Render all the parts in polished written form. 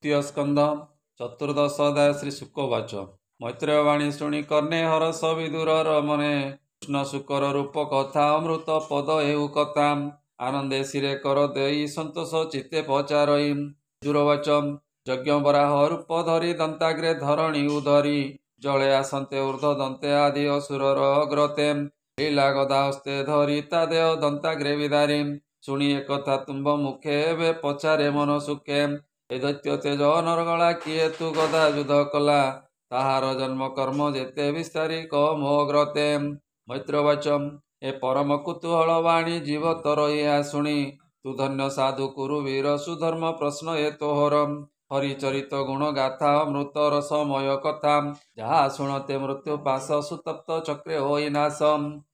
द्वितीय स्कंध चतुर्दश अध्याय श्री शुकोवाच मैत्रेयवाणी शुणी कर्णे हरस विदुरर मने कृष्ण शुकर रूप कथा अमृत पद हेउ कथा आनंदे शिरे कर देई संतोष चित्ते पचारई विदुरवाच यज्ञ बराह रूप धरी दंताग्रे धरणी उधरी जले आसन्ते ऊर्ध्व दंते आदि असुरर अग्रते लीला गदा हस्ते धरी ता देह दंताग्रे विदारी शुणी एकथा तुम्ब मुखे एवे पचारे मन सुखे ए दैत्य तेज नरगला किए तु गदा युद्ध कला ताहार जन्म कर्म जेते विस्तारी कम अग्रते मैत्रवाच ए परम कुतूहल वाणी जीव तर या शुणी तु धन्य साधु कुरु वीर सुधर्म प्रश्न ए तोहर हरिचरित गुण गाथा अमृत रसमय कथा जहा शुणते मृत्यु पाश सुतप्त चक्रे होई नाश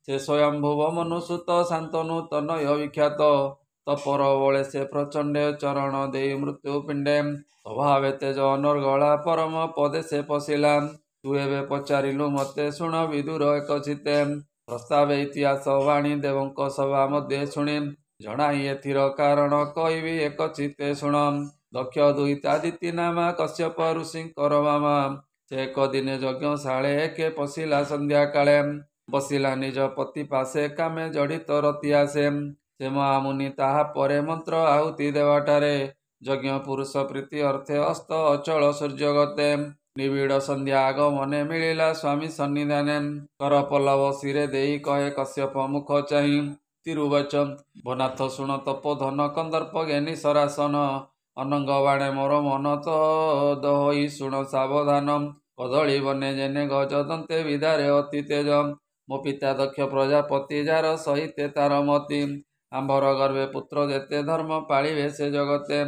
से स्वयंभुव मनुसुत शांतनु तनय विख्यात तपर बले से प्रचंड चरण दे मृत्यु पिंडे स्वभाव तेज अनर्गला परम पदे से पशिला तु एबे पचारिलु मते शुण विदुर एक चिते प्रस्ताव इतिहास वाणी देवंक सभा मध्ये शुणी जनाई एथिर कारण कहबी एक चिते शुण दक्ष दुईतादिति नामा कश्यप ऋषिंकर मामा से एक दिने यज्ञशाले एके पशिला संध्या काले बसिला निज पति पासे कामे जड़ित रति आसे से महामुनि ताहा परे मंत्र आहुति देवाटारे यज्ञ पुरुष प्रीति अर्थे अस्त अचल सूर्यगते निबिड़ संध्या आगमने मिलिला स्वामी सन्निधाने कर पल्लव शिरे देई कहे कश्यप मुख चाहि तिरुवाच भनाथ शुण तप धन कंदर्प ज्ञानी सरासन अनंग बाणे मोर मन तो दही शुण सावधान कदली बने जेने गज दंते विदारे अति तेज मो पिता दक्ष प्रजापति जार सहिते तार मति आंबर गर्भे पुत्र जेते धर्म पाଳିवे से जगते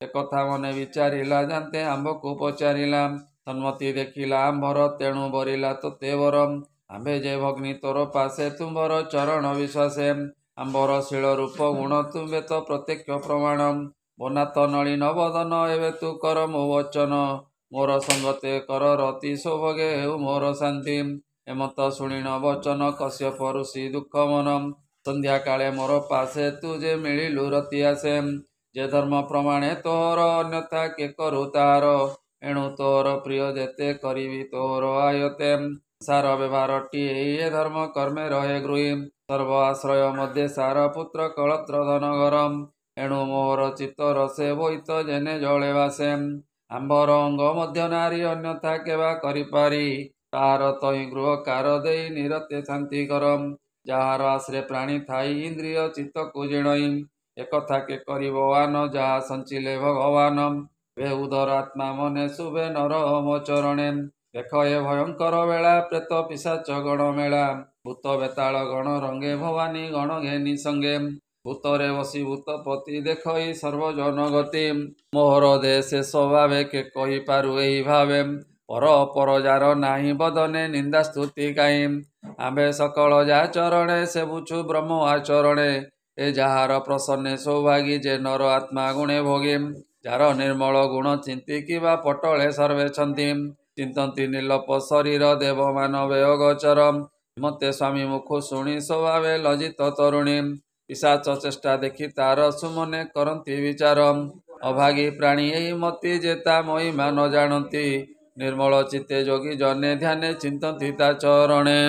एकथा मने विचारिला जानते आंब को पचारिला सन्मति देखिला आंबर तेणु बरिला तोते वर आंबे जे भग्नि तोर पासे तुम्बर चरण विश्वासे आंबर शील रूप गुण तुम्बे तो प्रत्यक्ष प्रमाण बनाथ नळीन बदन एवे तु कर मो वचन मोर संगते कर रति सौभगे हेउ मोर शांति एमत शुणिन वचन कश्यप ऋषि दुख मन संध्या काले मोर पासे तु जे मिलिलु रति आसे जे धर्म प्रमाणे तोहर अन्यथा के करू तार एणु तोहर प्रिय जेते करिवि तोहर आयते सार व्यवहारटी ए धर्म कर्मे रहे गृही सर्व आश्रय मध्ये सार पुत्र कलत्र धन घरम एणु मोहर चित्त रसे बोईत जेने जले बासे आंबर अंग मध्य नारी अन्यथा केवा करिपारी तार तहि गृह कार देई निरते शांति करम जार आश्रे प्राणी थाई इंद्रिय चित्त को जिणई एकथा के करिवान जहा संचिले भगवान वे उदर आत्मा मने शुभे नरम चरणे देख ए भयंकर बेला प्रेत पिशाच गण मेला भूत बेताल गण रंगे भवानी गण घेनी संगे भूतरे वसी भूतपति देखई सर्वजन गति मोहर देशे स्वभावे के कही पारु एही भावे पर अपर जार नाही बदने निंदा स्तुति काई आंबे सकल जा चरणे से बुझु ब्रह्म आचरणे ए जार प्रसन्ने सौभागी जे नर आत्मा गुणे भोगी जार निर्मल गुण चिंती किबा पटले सर्वे छंती चिंतती निर्लप शरीर देव मानवे अगोचर मते स्वामी मुख शुणी स्वभावे लजित तरुणी पिशाच चेष्टा देखि तार सुमने करंती विचार अभागी प्राणी एही मति जेता महिमा न जानती निर्मल चित्ते जोगी जने ध्याने चिंतती ता चरणे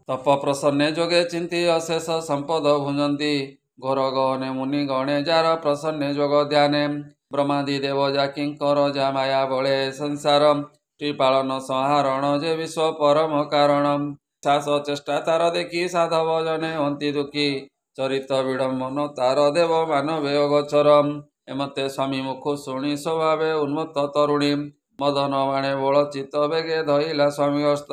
तप प्रसन्ने जोगे चिंती अशेष संपद भुंजती घोर गहने मुनि गणे जार प्रसन्ने जोग ध्याने ब्रह्मादि देव जाकिंकर जा माया बळे संसार त्रिपालन संहारण जे विश्व परम कारण सास चेष्टा तार देखी साधव जने हंती दुखी चरित विडम्बन तार देव मानवे अगोचर एमते स्वामी मुख शुणी स्वभावे उन्मत्त तरुणी मदन बाणे बोल चित्त बेगे धइला स्वामी हस्त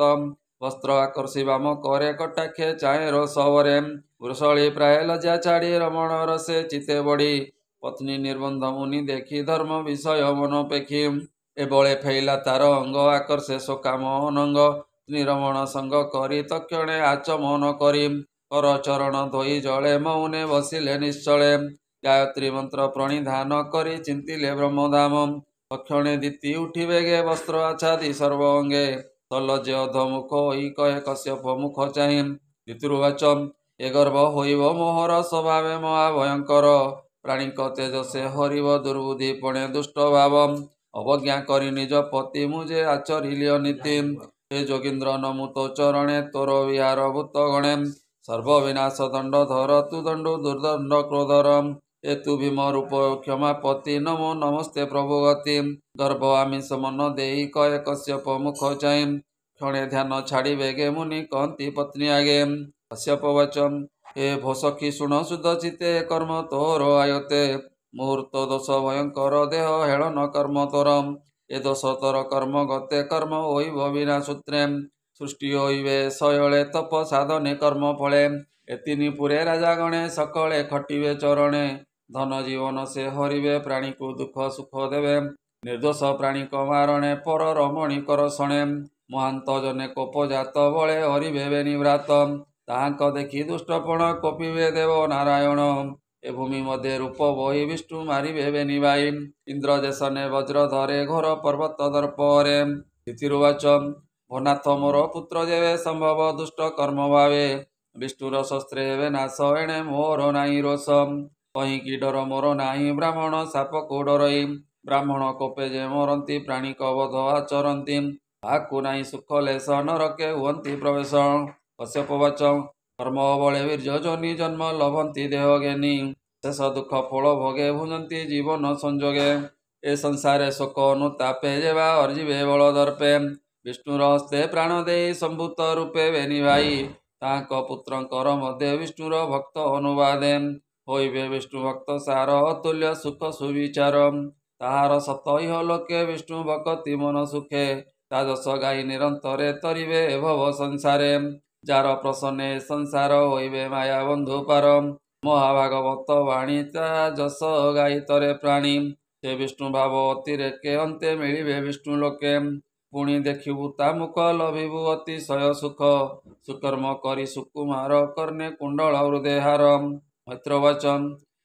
वस्त्र आकर्षी बाम करे कटाक्षे चाहे रोसवरे वृषली प्राय लज्जा छाड़ी रमण रसे चिते बड़ी पत्नी निर्बंध मुनि देखी धर्म विषय मनोपेक्षी एबळे फैला तार अंग आकर्षे शोकाम अनंग निरमण संग करी तक्षणे आचमन करी कर चरण धोई जले मौने बसिले निश्चले गायत्री मंत्र प्रणिधान करी चिंतिले ब्रह्मधाम तक्षणे दीति उठी बेगे वस्त्र आच्छादी सर्व अंगे तलज्जे अधमुख ई कहे कश्यप मुख चाहि ऋतुर्वाच ए गर्भ होइब मोहर स्वभावे महाभयंकर प्राणिक तेजसे हरिव दुर्बुद्धि पणे दुष्ट भाव ଅବଜ୍ଞା କରି ନିଜ ପତି ମୁଁ ଯେ ଆଚରିଲି ଅନୀତି। ହେ ଯୋଗୀନ୍ଦ୍ର ନମୁ ତୋ ଚରଣେ ତୋର ବିହାର ଭୂତ ଗଣେ। ସର୍ବ ବିନାଶ ଦଣ୍ଡ ଧର ତୁ ଦଣ୍ଡୁ ଦୁର୍ଦଣ୍ଡ କ୍ରୋଧର। ଏ ତୁ ଭୀମ ରୂପ କ୍ଷମାପତି ନମୋ ନମସ୍ତେ ପ୍ରଭୁ ଗତି। ଗର୍ଭ ଆମିଷ ମନ ଦେଇ କଏ କଶ୍ୟପ ମୁଖ ଚାହିଁ। କ୍ଷଣେ ଧ୍ୟାନ ଛାଡ଼ି ବେଗେ ମୁନି କହନ୍ତି ପତ୍ନୀ ଆଗେ। କଶ୍ୟପ ବାଚ ହେ ଭୋ ସଖୀ ଶୁଣ ଶୁଦ୍ଧ ଚିତେ କର୍ମ ତୋର ଆୟତେ। ମୁହୂର୍ତ୍ତ ଦୋଷ ଭୟଙ୍କର ଦେହ ହେଳନ କର୍ମ ତୋର। ଏ ଦୋଷ ତୋର କର୍ମ ଗତେ କର୍ମ ହୋଇବ ବିନା ସୂତ୍ରେ। ସୃଷ୍ଟି ହୋଇବେ ଶୟଳେ ତପ ସାଧନେ କର୍ମ ଫଳେ। ଏ ତିନି ପୁରେ ରାଜା ଗଣେ ସକଳେ ଖଟିବେ ଚରଣେ। ଧନ ଜୀବନ ସେ ହରିବେ ପ୍ରାଣୀକୁ ଦୁଃଖ ସୁଖ ଦେବେ। ନିର୍ଦ୍ଦୋଷ ପ୍ରାଣୀକ ମାରଣେ ପର ରମଣୀ କର ଶଣେ। ମହାନ୍ତ ଜନେ କୋପ ଜାତ ବଳେ ହରିବେ ବେନିବ୍ରାତ। ତାହାଙ୍କ ଦେଖି ଦୁଷ୍ଟପଣ କୋପିବେ ଦେବ ନାରାୟଣ। ଏ ଭୂମି ମଧ୍ୟ ରୂପ ବହି ବିଷ୍ଣୁ ମାରିବେ ବେନିବାଇ। ଇନ୍ଦ୍ର ଦେଶନେ ବଜ୍ର ଧରେ ଘୋର ପର୍ବତ ଦର୍ପରେ। ତିଥିରୁବାଚ ଭନାଥ ମୋର ପୁତ୍ର ଯେବେ ସମ୍ଭବ ଦୁଷ୍ଟ କର୍ମ ଭାବେ। ବିଷ୍ଣୁର ଶସ୍ତ୍ରେ ହେବେ ନାଶ ଏଣେ ମୋର ନାହିଁ ରୋଷ। କହିଁକି ଡର ମୋର ନାହିଁ ବ୍ରାହ୍ମଣ ସାପକୁ ଡରଇ। ବ୍ରାହ୍ମଣ କୋପେ ଯେ ମରନ୍ତି ପ୍ରାଣୀକ ବଧ ଆଚରନ୍ତି। ତାହାକୁ ନାହିଁ ସୁଖ ଲେଶ ନରକେ ହୁଅନ୍ତି ପ୍ରବେଶ। କଶ୍ୟପ ବାଚ କର୍ମ ବଳେ ବୀର୍ଯ୍ୟ ଯୋନି ଜନ୍ମ ଲଭନ୍ତି ଦେହ ଜ୍ଞାନୀ। ଶେଷ ଦୁଃଖ ଫଳ ଭୋଗେ ଭୁଜନ୍ତି ଜୀବନ ସଂଯୋଗେ। ଏ ସଂସାରେ ଶୋକ ଅନୁତାପେ ଯେବା ଅର୍ଜିବେ ବଳ ଦର୍ପେ। ବିଷ୍ଣୁର ହସ୍ତେ ପ୍ରାଣ ଦେଇ ସମ୍ଭୂତ ରୂପେ ବେନି ଭାଇ। ତାହାଙ୍କ ପୁତ୍ରଙ୍କର ମଧ୍ୟ ବିଷ୍ଣୁର ଭକ୍ତ ଅନୁବାଦେ। ହୋଇବେ ବିଷ୍ଣୁ ଭକ୍ତ ସାର ଅତୁଲ୍ୟ ସୁଖ ସୁବିଚାର। ତାହାର ସତ ଇହ ଲୋକେ ବିଷ୍ଣୁ ଭକତି ମନ ସୁଖେ। ତା ଯଶ ଗାଇ ନିରନ୍ତରେ ତରିବେ ଏ ଭବ ସଂସାରେ। ଯାର ପ୍ରସନ୍ନେ ସଂସାର ହୋଇବେ ମାୟା ବନ୍ଧୁ ପାର। ମହାଭାଗବତ ବାଣୀ ତା ଯଶ ଗାଇ ତରେ ପ୍ରାଣୀ। ସେ ବିଷ୍ଣୁ ଭାବ ଅତିରେକେ ଅନ୍ତେ ମିଳିବେ ବିଷ୍ଣୁ ଲୋକେ। ପୁଣି ଦେଖିବୁ ତା ମୁଖ ଲଭିବୁ ଅତିଶୟ ସୁଖ। ସୁକର୍ମ କରି ସୁକୁମାର କର୍ଣ୍ଣେ କୁଣ୍ଡଳ ହୃଦେ ହାର। ମୈତ୍ରବାଚ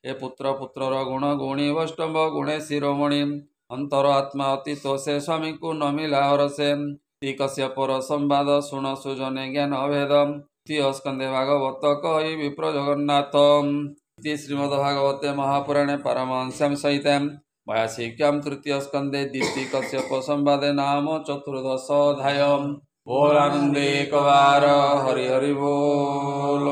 ଏ ପୁତ୍ର ପୁତ୍ରର ଗୁଣ ଗୁଣୀ ବୈଷ୍ଣବ ଗୁଣେ ଶିରୋମଣି। ଅନ୍ତର ଆତ୍ମା ଅତୀତ ସେ ସ୍ୱାମୀଙ୍କୁ ନମିଲା ହରସେ। କଶ୍ୟପର ସମ୍ବାଦ ଶୁଣ ସୁଜନେ ଜ୍ଞାନ ଭେଦ। ଦ୍ୱିତୀୟ ସ୍କନ୍ଧେ ଭାଗବତ କହି ବିପ୍ର ଜଗନ୍ନାଥ। ଶ୍ରୀମଦ୍ଭାଗବତେ ମହାପୁରାଣେ ପାରମହଂସ୍ୟାଂ ସହିତାଂ ଭାୟାସିକ୍ୟାं ତୃତୀୟ ସ୍କନ୍ଧେ ଦ୍ୱିତୀୟ କଶ୍ୟପ ସମ୍ବାଦେ ନାମ ଚତୁର୍ଦଶ ଅଧ୍ୟାୟ। बोल आनंदे एक बार हरि हरि बोल।